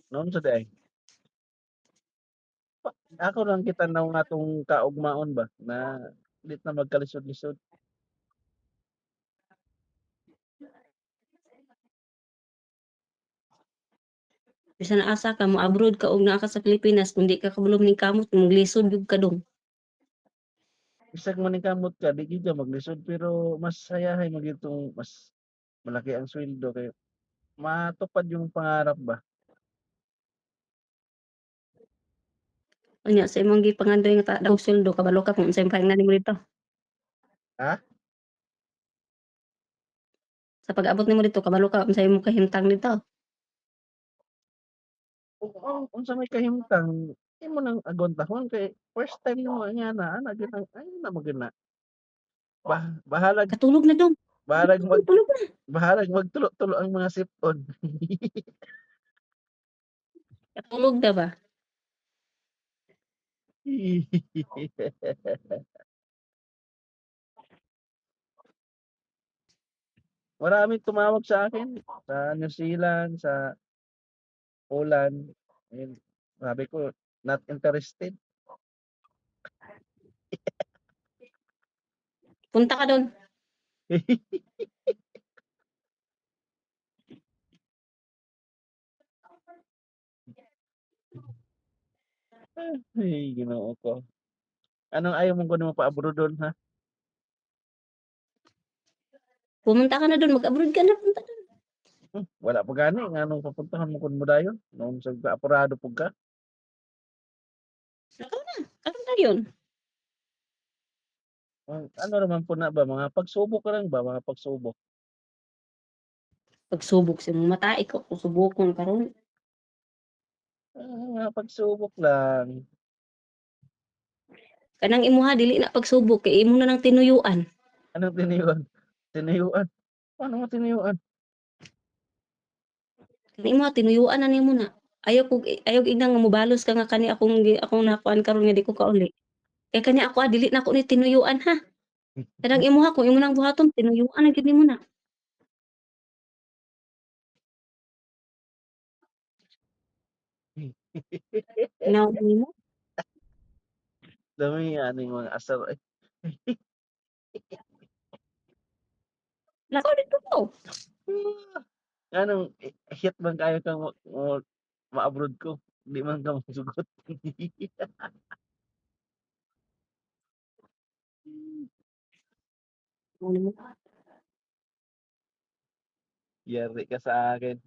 noon sa day. Ako lang kita na nga tong kaugmaon ba na lit na magkalisod-lisod. Bisan asa ka mo-abroad ka og naa ka sa Pilipinas kung di ka kabulong ning kamot maglisod gyud ka dong. Bisag maningkamot ka, di gyud ka maglisod pero mas hayahay mo gyud tong mas malaki ang sweldo kay matupad yung pangarap ba. Unya sa imong gipangandoy nga dagog sweldo kabalo ka kung unsay mapaingnan nimo dito. Ha? Sa pag-abot nimo dito kabalo ka unsay imong kahimtang dito. Kung unsa may kahimtang imo nang aguntahon kay first time nimo nga na ana gyud ang ay na mo gyud na. Bahalag Katulog na dong. bahalag mag Tulog na. bahalag magtulo-tulo ang mga sipon. Katulog na ba? Maraming tumawag sa akin sa New Zealand, sa Poland, ayun, sabi ko, "Not interested." Punta ka dun. Ay, Ginoo ko. Anong ayaw mong kuno mapa-abroad dun, ha? Pumunta ka na dun, mag-abroad ka na, punta dun. Wala pa gani nga nung papuntahan mo kun mo dayon, noong sa apurado pud ka. Ikaw na, ano na yun? Ano naman po na ba, mga pagsubok lang ba, mga pagsubok? Pagsubok sa mong mata, ikaw kung subokon karon. Mga pagsubok lang. Kanang imuha dili na pagsubok kay imo na nang tinuyuan. Anong tinuyuan? Tinuyuan? Paano mo tinuyuan? Kani imuha tinuyuan na nimo na. Ayaw igna nga mobalos ka nga kani akong nakuan karon nga di ko kauli. Kay kani ako dili na ako ni tinuyuan ha. Kanang imuha kung imo nang buhaton tinuyuan na gyud nimo na. Hinaot nimo. Dami aning mga asar ay. Lakaw dito ko. Anong hit man kayo kang ma-abroad ko, di man ka masugot. Ano mo? Yari ka sa akin.